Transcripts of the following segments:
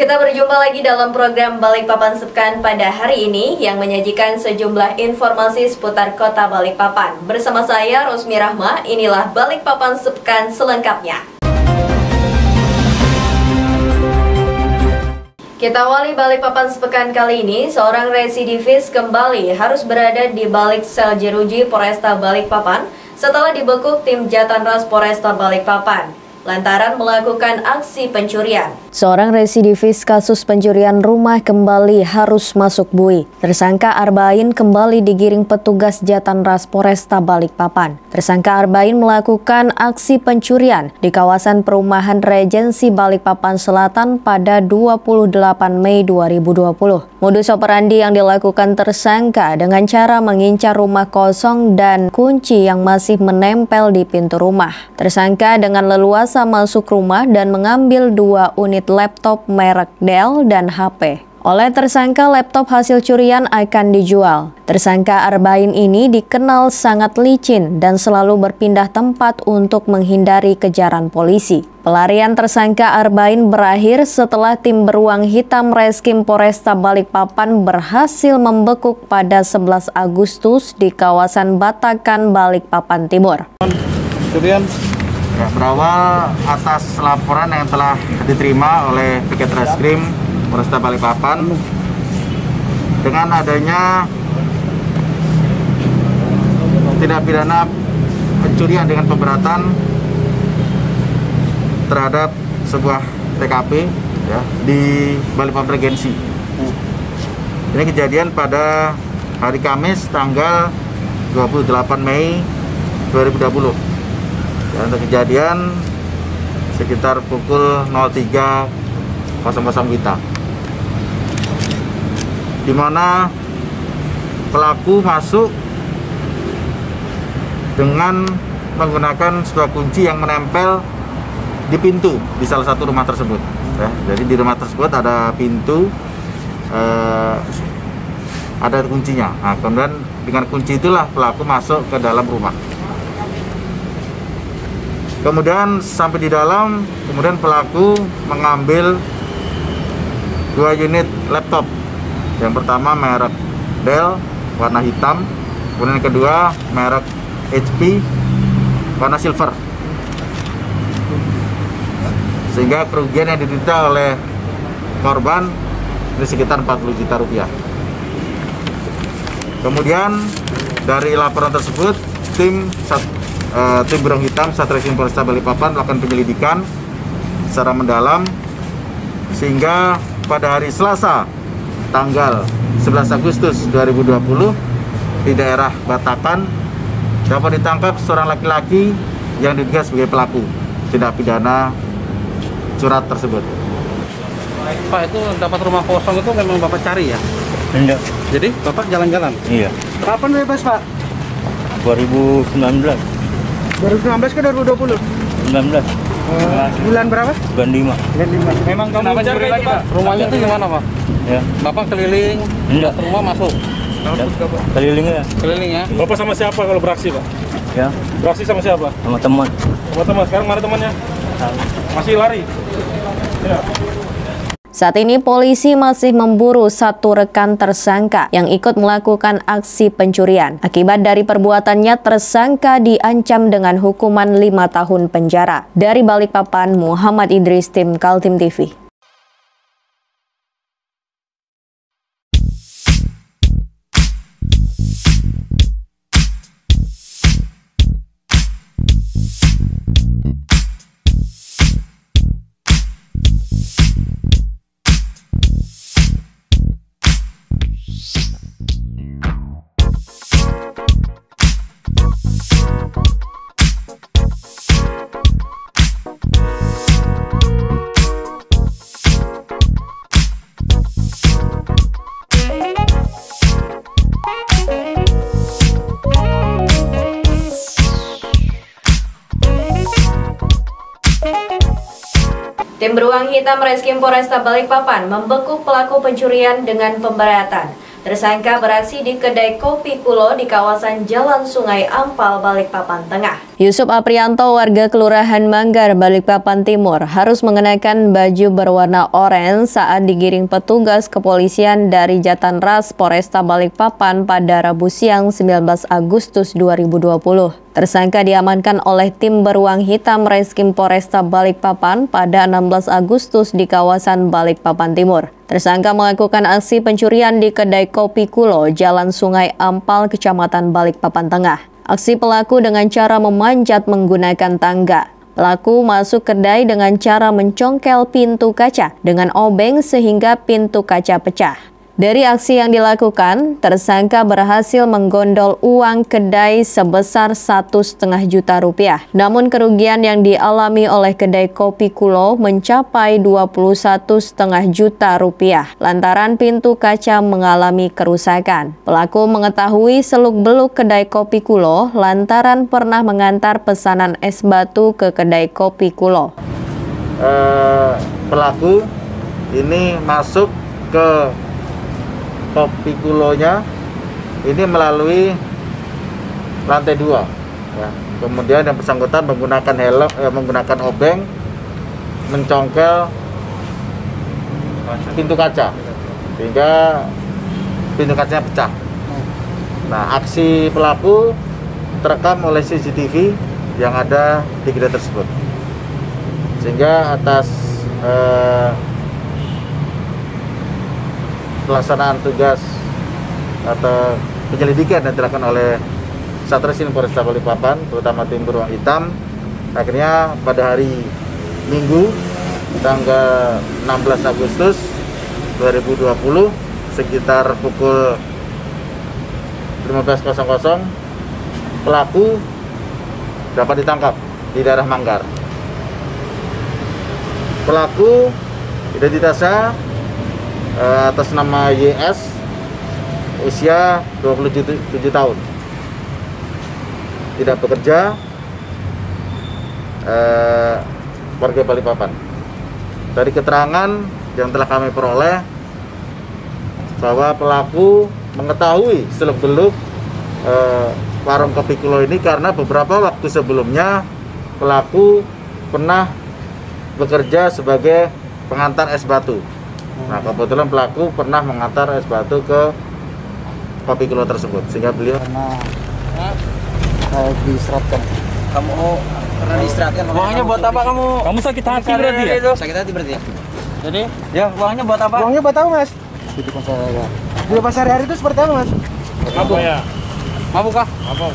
Kita berjumpa lagi dalam program Balikpapan Sepekan pada hari ini yang menyajikan sejumlah informasi seputar kota Balikpapan. Bersama saya Rosmi Rahma, inilah Balikpapan Sepekan selengkapnya. Kita awali Balikpapan Sepekan kali ini, seorang residivis kembali harus berada di balik sel jeruji Polresta Balikpapan setelah dibekuk tim Jatanras Polresta Balikpapan lantaran melakukan aksi pencurian. Seorang residivis kasus pencurian rumah kembali harus masuk bui. Tersangka Arbain kembali digiring petugas Jatanras Polresta Balikpapan. Tersangka Arbain melakukan aksi pencurian di kawasan perumahan Regensi Balikpapan Selatan pada 28 Mei 2020. Modus operandi yang dilakukan tersangka dengan cara mengincar rumah kosong dan kunci yang masih menempel di pintu rumah. Tersangka dengan leluasa masuk rumah dan mengambil 2 unit laptop merek Dell dan HP. Oleh tersangka, laptop hasil curian akan dijual. Tersangka Arbain ini dikenal sangat licin dan selalu berpindah tempat untuk menghindari kejaran polisi. Pelarian tersangka Arbain berakhir setelah tim beruang hitam Reskrim Polresta Balikpapan berhasil membekuk pada 11 Agustus di kawasan Batakan, Balikpapan Timur. Berawal atas laporan yang telah diterima oleh Piket Reskrim Polresta Balikpapan dengan adanya tindak pidana pencurian dengan pemberatan terhadap sebuah TKP ya, di Balikpapan Regensi. Ini kejadian pada hari Kamis tanggal 28 Mei 2020. Untuk kejadian sekitar pukul 03.00 WITA, di mana pelaku masuk dengan menggunakan sebuah kunci yang menempel di pintu di salah satu rumah tersebut. Ya, jadi di rumah tersebut ada pintu, ada kuncinya. Nah, kemudian dengan kunci itulah pelaku masuk ke dalam rumah. Kemudian sampai di dalam, kemudian pelaku mengambil 2 unit laptop. Yang pertama merek Dell warna hitam, kemudian yang kedua merek HP warna silver. Sehingga kerugian yang diderita oleh korban ini sekitar 40 juta rupiah. Kemudian dari laporan tersebut, tim Beruang Hitam Satreskrim Polresta Balikpapan melakukan penyelidikan secara mendalam sehingga pada hari Selasa tanggal 11 Agustus 2020 di daerah Batakan dapat ditangkap seorang laki-laki yang diduga sebagai pelaku tindak pidana curat tersebut. Pak, itu dapat rumah kosong itu memang Bapak cari ya? Enggak. Jadi Bapak jalan-jalan? Iya. Kapan bebas Pak? 2019. 2019 ke 2020? 19. Bulan berapa? Bulan 5. Bulan 5. Memang kamu cari lagi Pak? Rumahnya itu gimana Pak? Ya. Bapak keliling? Enggak. Rumah masuk? Kelilingnya. Keliling ya? Bapak sama siapa kalau beraksi Pak? Ya. Beraksi sama siapa? Sama teman. Sama teman. Sekarang mana temannya? Masih lari? Ya. Saat ini polisi masih memburu 1 rekan tersangka yang ikut melakukan aksi pencurian. Akibat dari perbuatannya, tersangka diancam dengan hukuman 5 tahun penjara. Dari Balikpapan, Muhammad Idris, tim Kaltim TV. Tim Beruang Hitam Reskrim Polresta Balikpapan membekuk pelaku pencurian dengan pemberatan. Tersangka beraksi di kedai Kopi Kulo di kawasan Jalan Sungai Ampal, Balikpapan Tengah. Yusuf Aprianto, warga Kelurahan Manggar, Balikpapan Timur, harus mengenakan baju berwarna oranye saat digiring petugas kepolisian dari Jatanras Polresta Balikpapan pada Rabu siang 19 Agustus 2020. Tersangka diamankan oleh tim beruang hitam Reskrim Polresta Balikpapan pada 16 Agustus di kawasan Balikpapan Timur. Tersangka melakukan aksi pencurian di kedai Kopi Kulo, Jalan Sungai Ampal, Kecamatan Balikpapan Tengah. Aksi pelaku dengan cara memanjat menggunakan tangga. Pelaku masuk kedai dengan cara mencongkel pintu kaca dengan obeng sehingga pintu kaca pecah. Dari aksi yang dilakukan, tersangka berhasil menggondol uang kedai sebesar Rp1,5 juta. Namun kerugian yang dialami oleh kedai Kopi Kulo mencapai Rp21,5 juta lantaran pintu kaca mengalami kerusakan. Pelaku mengetahui seluk-beluk kedai Kopi Kulo lantaran pernah mengantar pesanan es batu ke kedai Kopi Kulo. Pelaku ini masuk ke Kopi Kulonya ini melalui lantai 2 ya. Kemudian yang bersangkutan menggunakan helm, menggunakan obeng, mencongkel pintu kaca sehingga pintu kacanya pecah. Nah, aksi pelaku terekam oleh CCTV yang ada di kedai tersebut, sehingga atas pelaksanaan tugas atau penyelidikan yang dilakukan oleh Satreskrim Polresta Balikpapan, terutama tim beruang hitam, akhirnya pada hari Minggu tanggal 16 Agustus 2020 sekitar pukul 15.00 pelaku dapat ditangkap di daerah Manggar. Pelaku identitasnya atas nama YS, usia 27 tahun, tidak bekerja, warga Balikpapan. Dari keterangan yang telah kami peroleh bahwa pelaku mengetahui seluk-beluk warung Kopi Kulo ini karena beberapa waktu sebelumnya pelaku pernah bekerja sebagai pengantar es batu. Nah, kebetulan pelaku pernah mengantar es batu ke Kopi Kulo tersebut, sehingga beliau diistirahatkan. Kamu pernah diistirahatkan? Uangnya buat apa kamu? Kamu sakit hati berarti ya? Sakit hati berarti ya? Jadi, ya uangnya buat apa? Uangnya buat apa, Mas? Di pasar hari itu seperti apa, Mas? Mabuk ya? Mabuk kah? Mabuk.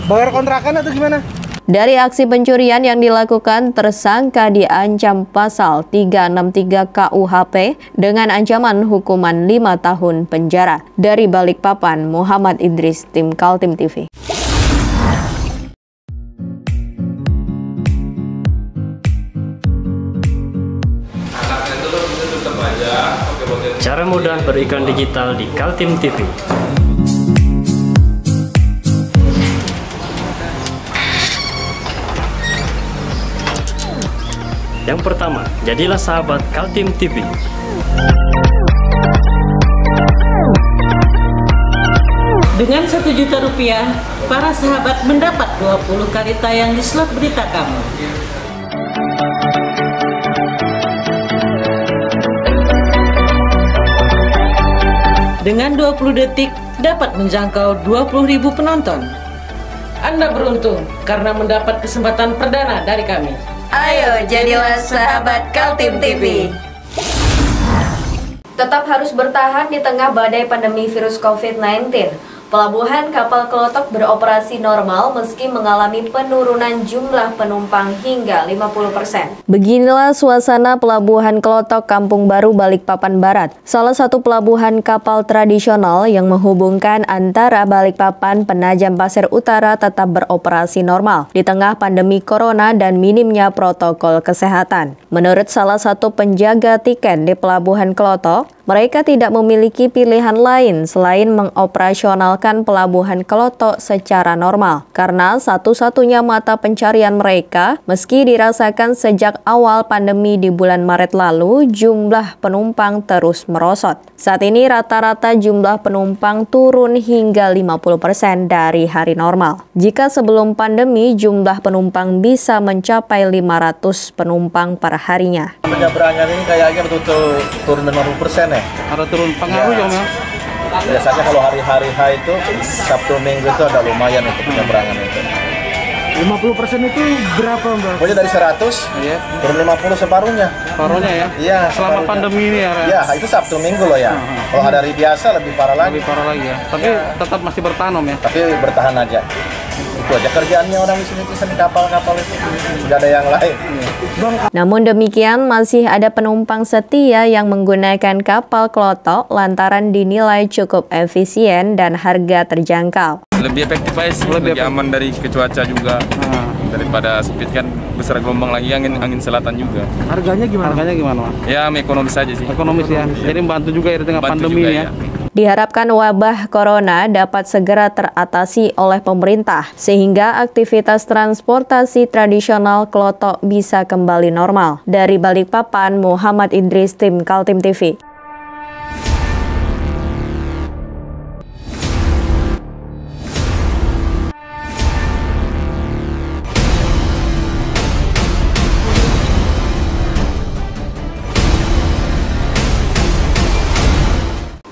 Bayar kontrakan atau gimana? Dari aksi pencurian yang dilakukan, tersangka diancam pasal 363 KUHP dengan ancaman hukuman 5 tahun penjara. Dari Balikpapan, Muhammad Idris, tim Kaltim TV. Cara mudah beriklan digital di Kaltim TV. Yang pertama, jadilah sahabat Kaltim TV. Dengan Rp1 juta, para sahabat mendapat 20 kali tayang di slot berita kamu. Dengan 20 detik, dapat menjangkau 20.000 penonton. Anda beruntung karena mendapat kesempatan perdana dari kami. Ayo, jadilah sahabat Kaltim TV. Tetap harus bertahan di tengah badai pandemi virus COVID-19. Pelabuhan kapal Klotok beroperasi normal meski mengalami penurunan jumlah penumpang hingga 50%. Beginilah suasana Pelabuhan Klotok Kampung Baru Balikpapan Barat, salah satu pelabuhan kapal tradisional yang menghubungkan antara Balikpapan, Penajam Pasir Utara tetap beroperasi normal di tengah pandemi corona dan minimnya protokol kesehatan. Menurut salah satu penjaga tiket di Pelabuhan Klotok, mereka tidak memiliki pilihan lain selain mengoperasionalkan menggunakan pelabuhan Kloto secara normal, karena satu-satunya mata pencarian mereka, meski dirasakan sejak awal pandemi di bulan Maret lalu, jumlah penumpang terus merosot. Saat ini rata-rata jumlah penumpang turun hingga 50% dari hari normal. Jika sebelum pandemi, jumlah penumpang bisa mencapai 500 penumpang per harinya. Penyeberangan ini kayaknya betul-betul turun 50% ya? Ada turun pengaruh ya, Mas? Biasanya kalau hari-hari H itu, Sabtu Minggu itu agak lumayan untuk penyeberangan itu. 50% itu berapa, Mbak? Pokoknya dari 100, Iya. turun 50 separuhnya. Paruhnya ya? Iya. Selama pandemi ini ya? Iya, itu Sabtu Minggu loh ya. Kalau hari biasa lebih parah lagi. Lebih parah lagi ya? Tapi tetap masih bertahan, Om ya? Tapi bertahan aja. Itu aja kerjaannya orang di sini pesen kapal-kapal itu. Nggak ada yang lain. Namun demikian, masih ada penumpang setia yang menggunakan kapal Kloto lantaran dinilai cukup efisien dan harga terjangkau. Lebih efektif aja sih, lebih aman dari cuaca juga. Daripada speed kan besar gelombang lagi, angin selatan juga. Harganya gimana? Harganya gimana, Mas? Ya ekonomis aja sih. Ekonomis ya? Jadi membantu juga ya di tengah Bantu pandemi juga, ya? Diharapkan wabah corona dapat segera teratasi oleh pemerintah, sehingga aktivitas transportasi tradisional Kloto bisa kembali normal. Dari Balikpapan, Muhammad Idris, tim Kaltim TV.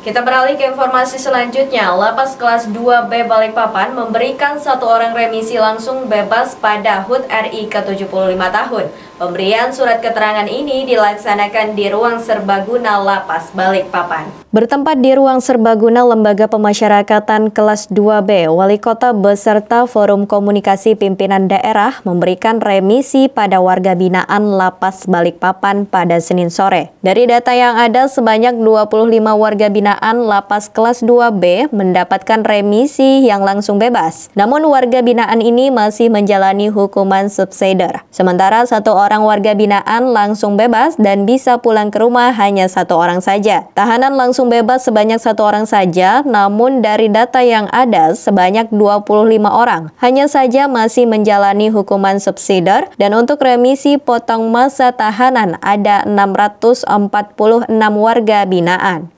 Kita beralih ke informasi selanjutnya. Lapas kelas 2B Balikpapan memberikan 1 orang remisi langsung bebas pada HUT RI ke-75 tahun. Pemberian surat keterangan ini dilaksanakan di ruang serbaguna Lapas Balikpapan. Bertempat di ruang serbaguna Lembaga Pemasyarakatan kelas 2B, Wali Kota beserta Forum Komunikasi Pimpinan Daerah memberikan remisi pada warga binaan Lapas Balikpapan pada Senin sore. Dari data yang ada, sebanyak 25 warga binaan Lapas kelas 2B mendapatkan remisi yang langsung bebas. Namun warga binaan ini masih menjalani hukuman subsidiar. Sementara 1 orang warga binaan langsung bebas dan bisa pulang ke rumah hanya 1 orang saja. Tahanan langsung bebas sebanyak 1 orang saja, namun dari data yang ada sebanyak 25 orang. Hanya saja masih menjalani hukuman subsidiar dan untuk remisi potong masa tahanan ada 646 warga binaan.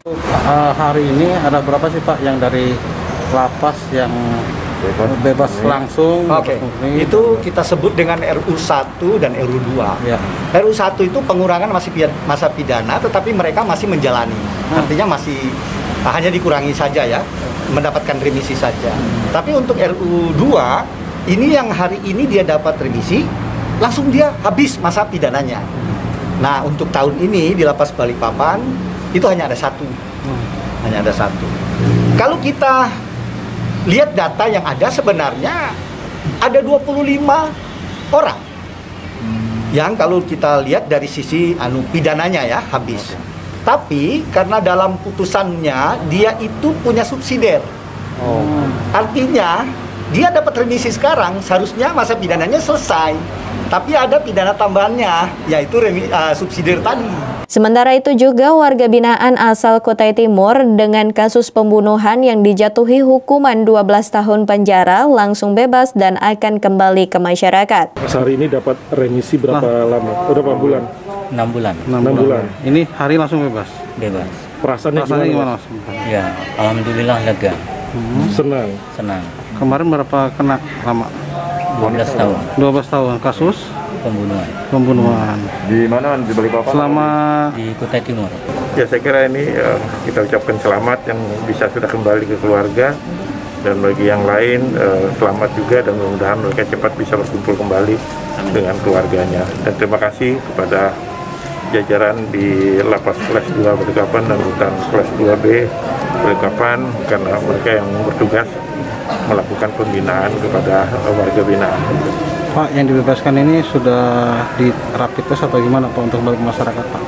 Hari ini ada berapa sih Pak yang dari lapas yang bebas langsung? Oke, itu kita sebut dengan RU1 dan RU2. Ya. RU1 itu pengurangan masa pidana, tetapi mereka masih menjalani. Artinya masih hanya dikurangi saja ya, mendapatkan remisi saja. Tapi untuk RU2, ini yang hari ini dia dapat remisi, langsung dia habis masa pidananya. Nah, untuk tahun ini di Lapas Balikpapan, itu hanya ada 1. Hanya ada 1. Kalau kita lihat data yang ada, sebenarnya ada 25 orang yang kalau kita lihat dari sisi pidananya ya habis. Tapi karena dalam putusannya dia itu punya subsidiar. Artinya dia dapat remisi sekarang, seharusnya masa pidananya selesai. Tapi ada pidana tambahannya, yaitu subsidiar tadi. Sementara itu juga warga binaan asal Kutai Timur dengan kasus pembunuhan yang dijatuhi hukuman 12 tahun penjara langsung bebas dan akan kembali ke masyarakat. Hari ini dapat remisi berapa lama? Berapa bulan? 6 bulan. 6 bulan. Ini hari langsung bebas? Bebas. Perasaannya gimana? Ya, alhamdulillah lega. Senang. Senang. Kemarin berapa kena lama? 12 tahun. 12 tahun. Kasus? Pembunuhan. Di mana? Di Balikpapan? Selama Di Kutai Timur. Ya saya kira ini kita ucapkan selamat yang bisa sudah kembali ke keluarga, dan bagi yang lain selamat juga, dan mudah-mudahan mereka cepat bisa berkumpul kembali dengan keluarganya. Dan terima kasih kepada jajaran di Lapas kelas 2 Balikpapan dan Rutan kelas 2B Balikpapan karena mereka yang bertugas melakukan pembinaan kepada warga binaan. Pak, yang dibebaskan ini sudah di rapid test atau gimana Pak untuk balik masyarakat Pak?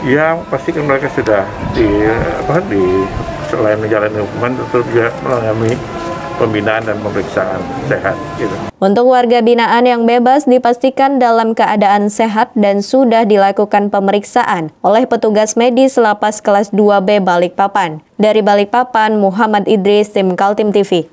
Ya pasti kan mereka sudah selain menjalani hukuman tentu juga mengalami pembinaan dan pemeriksaan sehat. Gitu. Untuk warga binaan yang bebas dipastikan dalam keadaan sehat dan sudah dilakukan pemeriksaan oleh petugas medis lapas kelas 2B Balikpapan. Dari Balikpapan, Muhammad Idris, tim Kaltim TV.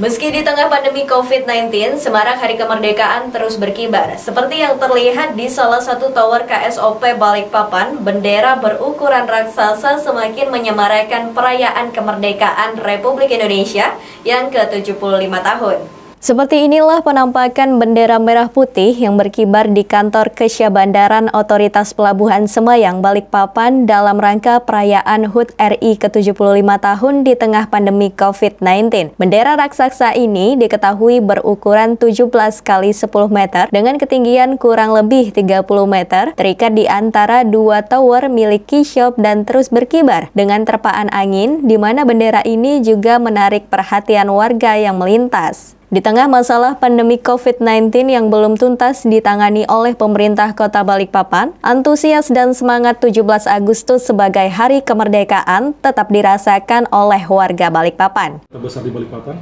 Meski di tengah pandemi COVID-19, semarak Hari Kemerdekaan terus berkibar. Seperti yang terlihat di salah satu tower KSOP Balikpapan, bendera berukuran raksasa semakin menyemarakan perayaan kemerdekaan Republik Indonesia yang ke-75 tahun. Seperti inilah penampakan bendera merah putih yang berkibar di kantor Kesyabandaran Otoritas Pelabuhan Semayang Balikpapan dalam rangka perayaan HUT RI ke-75 tahun di tengah pandemi COVID-19. Bendera raksasa ini diketahui berukuran 17 kali 10 meter dengan ketinggian kurang lebih 30 meter, terikat di antara dua tower milik Kishop dan terus berkibar dengan terpaan angin, di mana bendera ini juga menarik perhatian warga yang melintas. Di tengah masalah pandemi COVID-19 yang belum tuntas ditangani oleh pemerintah Kota Balikpapan, antusias dan semangat 17 Agustus sebagai Hari Kemerdekaan tetap dirasakan oleh warga Balikpapan. Terbesar di Balikpapan?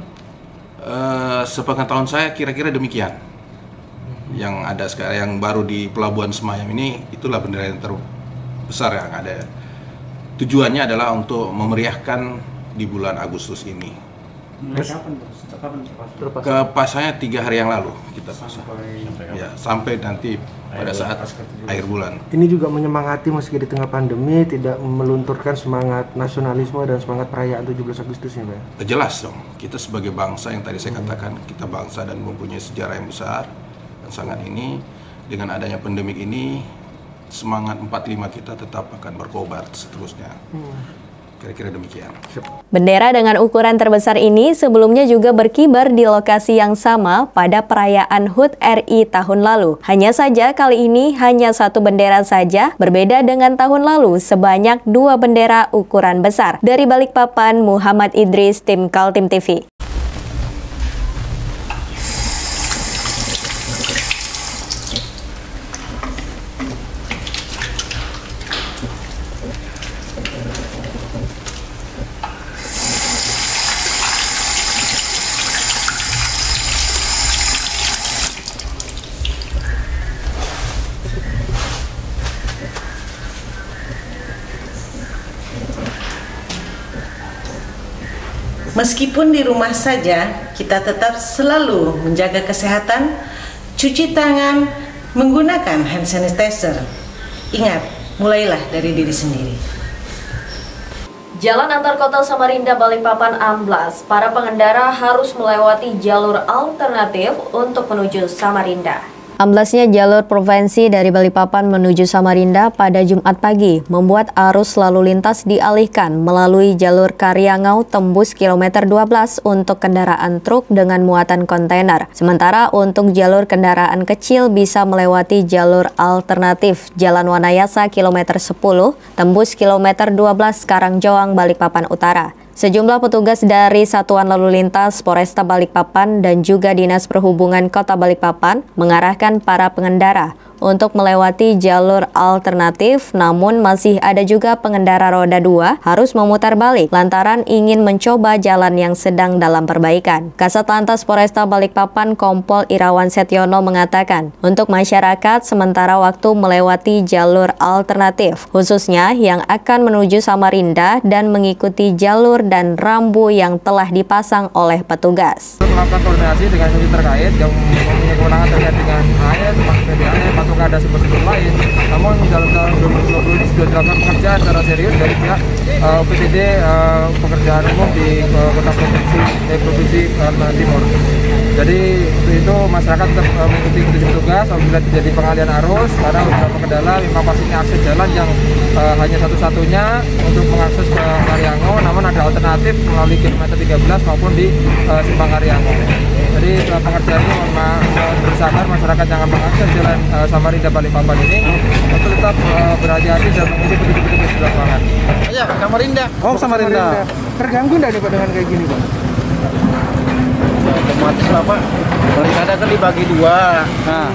Sepengetahuan saya kira-kira demikian. Yang ada sekarang, yang baru di Pelabuhan Semayang ini, itulah bendera yang terbesar yang ada. Tujuannya adalah untuk memeriahkan di bulan Agustus ini. Kepasangnya 3 hari yang lalu kita pasang. Ya, sampai nanti pada saat akhir bulan. Ini juga menyemangati meski di tengah pandemi, tidak melunturkan semangat nasionalisme dan semangat perayaan 17 Agustus ini, Pak? Jelas dong, kita sebagai bangsa yang tadi saya katakan, kita bangsa dan mempunyai sejarah yang besar dan sangat ini, dengan adanya pandemik ini, semangat 45 kita tetap akan berkobar seterusnya. Kira-kira demikian. Bendera dengan ukuran terbesar ini sebelumnya juga berkibar di lokasi yang sama pada perayaan HUT RI tahun lalu. Hanya saja kali ini hanya satu bendera saja, berbeda dengan tahun lalu sebanyak 2 bendera ukuran besar. Dari Balikpapan, Muhammad Idris, tim Kaltim TV. Meskipun di rumah saja, kita tetap selalu menjaga kesehatan, cuci tangan, menggunakan hand sanitizer. Ingat, mulailah dari diri sendiri. Jalan antar kota Samarinda Balikpapan amblas. Para pengendara harus melewati jalur alternatif untuk menuju Samarinda. Amblasnya jalur provinsi dari Balikpapan menuju Samarinda pada Jumat pagi membuat arus lalu lintas dialihkan melalui jalur Karyangau tembus kilometer 12 untuk kendaraan truk dengan muatan kontainer. Sementara untuk jalur kendaraan kecil bisa melewati jalur alternatif Jalan Wanayasa kilometer 10 tembus kilometer 12 Karangjoang Balikpapan Utara. Sejumlah petugas dari Satuan Lalu Lintas Polresta Balikpapan dan juga Dinas Perhubungan Kota Balikpapan mengarahkan para pengendara untuk melewati jalur alternatif, namun masih ada juga pengendara roda 2 harus memutar balik lantaran ingin mencoba jalan yang sedang dalam perbaikan. Kasat Lantas Polresta Balikpapan Kompol Irawan Setiono mengatakan, untuk masyarakat sementara waktu melewati jalur alternatif, khususnya yang akan menuju Samarinda dan mengikuti jalur dan rambu yang telah dipasang oleh petugas. Melakukan koordinasi dengan institusi terkait yang mempunyai kewenangan terkait dengan AS, PDAM, atau ada sumber-sumber lain. Namun dalam tahun 2020 ini sudah dilakukan pengerjaan secara serius dari pihak UPTD pekerjaan umum di Kota Provinsi Kalimantan Timur. Jadi untuk itu masyarakat tetap mengikuti petugas apabila terjadi pengalihan arus karena beberapa kendala memang pastinya akses jalan yang hanya satu-satunya untuk mengakses ke Karyangau, namun ada alternatif melalui kilometer 13 maupun di Simpang Karyangau. Jadi setelah pengerjaan ini bersabar masyarakat yang akan mengakses jalan Samarinda Balikpapan ini untuk tetap berhati-hati dan mengikuti petunjuk-petunjuk di lapangan. Ya, Samarinda. Oh, Samarinda. Terganggu nggak nih Pak dengan kayak gini Pak? Ya, otomatis lah Pak. Kadang kan dibagi dua. Nah,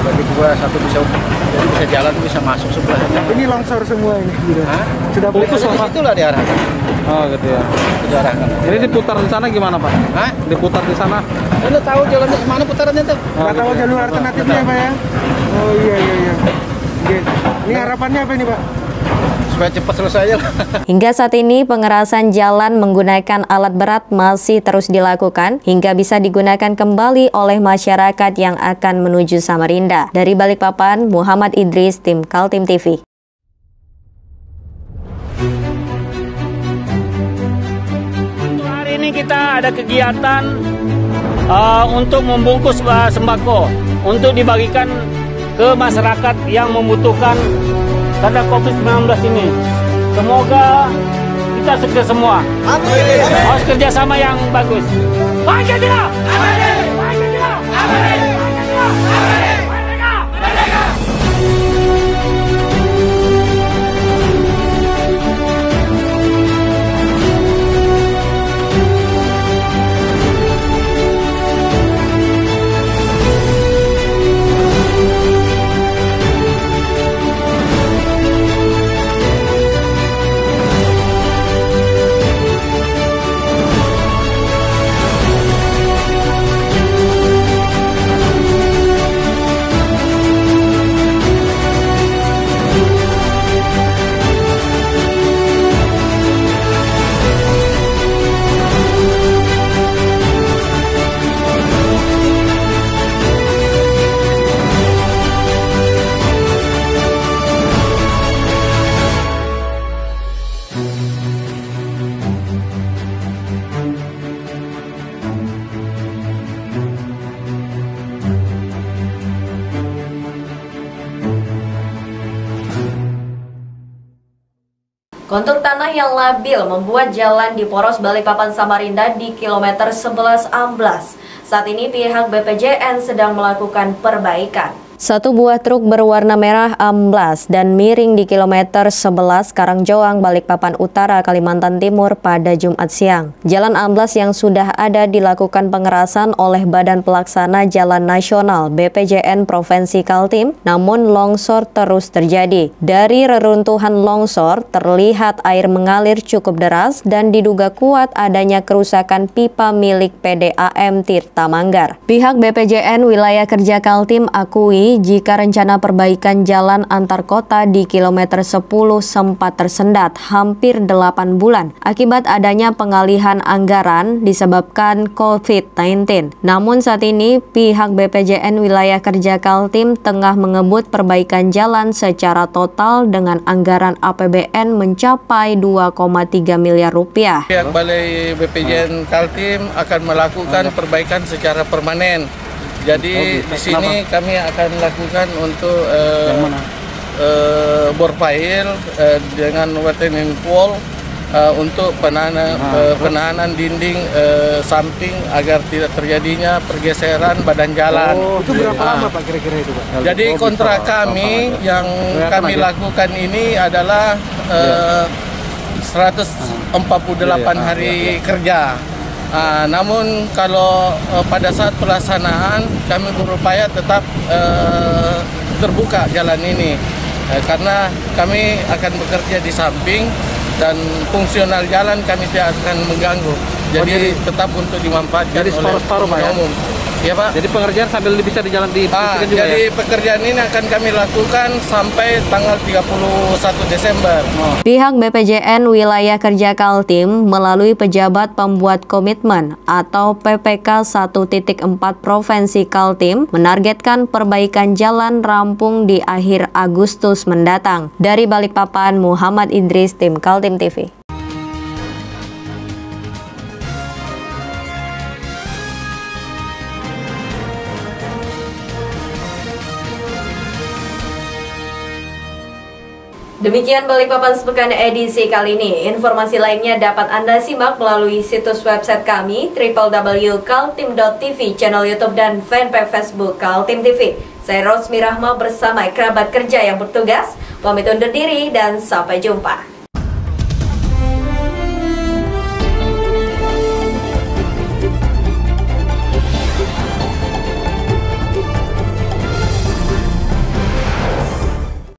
bagi dua, satu bisa jadi bisa jalan, bisa masuk sebelahnya. Ini longsor semua ini. Gitu. Sudah putus Pak. Itulah diarahkan. Oh gitu ya. Diarahkan. Ini diputar di sana gimana Pak? Hah? Diputar di sana. Anda tahu jalannya kemana putarannya tuh? Nggak tahu jalur alternatifnya Pak ya? Oh iya. Oke. Ini harapannya apa ini Pak? Supaya cepat selesai aja. Hingga saat ini pengerasan jalan menggunakan alat berat masih terus dilakukan hingga bisa digunakan kembali oleh masyarakat yang akan menuju Samarinda. Dari Balikpapan, Muhammad Idris, tim Kaltim TV. Untuk hari ini kita ada kegiatan untuk membungkus sembako untuk dibagikan ke masyarakat yang membutuhkan karena COVID-19 ini. Semoga kita sukses semua. Amin. Harus kerjasama yang bagus. Pancasila! Amin. Pancasila! Amin. Pancasila! Amin. Merdeka! Merdeka! Kontur tanah yang labil membuat jalan di poros Balikpapan Samarinda di kilometer 11 amblas. Saat ini pihak BPJN sedang melakukan perbaikan. Satu buah truk berwarna merah amblas dan miring di kilometer 11 Karangjoang, Balikpapan Utara, Kalimantan Timur pada Jumat siang. Jalan amblas yang sudah ada dilakukan pengerasan oleh Badan Pelaksana Jalan Nasional BPJN Provinsi Kaltim, namun longsor terus terjadi. Dari reruntuhan longsor, terlihat air mengalir cukup deras dan diduga kuat adanya kerusakan pipa milik PDAM Tirta Manggar. Pihak BPJN Wilayah Kerja Kaltim akui jika rencana perbaikan jalan antar kota di kilometer 10 sempat tersendat hampir 8 bulan akibat adanya pengalihan anggaran disebabkan COVID-19. Namun saat ini pihak BPJN Wilayah Kerja Kaltim tengah mengebut perbaikan jalan secara total dengan anggaran APBN mencapai 2,3 miliar rupiah. Pihak Balai BPJN Kaltim akan melakukan perbaikan secara permanen. Jadi di sini kami akan lakukan untuk bor pile dengan retaining wall untuk penahanan dinding samping agar tidak terjadinya pergeseran badan jalan. Oh, itu berapa lama Pak kira-kira itu Pak? Jadi kontrak kami yang kami lakukan ini adalah 148 hari kerja. Namun kalau pada saat pelaksanaan kami berupaya tetap terbuka jalan ini karena kami akan bekerja di samping dan fungsional jalan kami tidak akan mengganggu. Jadi tetap untuk dimanfaatkan oleh pengguna umum. Ya Pak. Jadi pengerjaan sambil bisa di jalan di juga jadi ya? pekerjaan ini akan kami lakukan sampai tanggal 31 Desember. Pihak BPJN Wilayah Kerja Kaltim melalui pejabat pembuat komitmen atau PPK 1.4 Provinsi Kaltim menargetkan perbaikan jalan rampung di akhir Agustus mendatang. Dari Balikpapan, Muhammad Idris, tim Kaltim TV. Demikian Balikpapan Sepekan edisi kali ini. Informasi lainnya dapat Anda simak melalui situs website kami www.kaltim.tv, channel YouTube dan fanpage Facebook Kaltim TV. Saya Rosmi Rahma bersama kerabat kerja yang bertugas. Pamit undur diri dan sampai jumpa.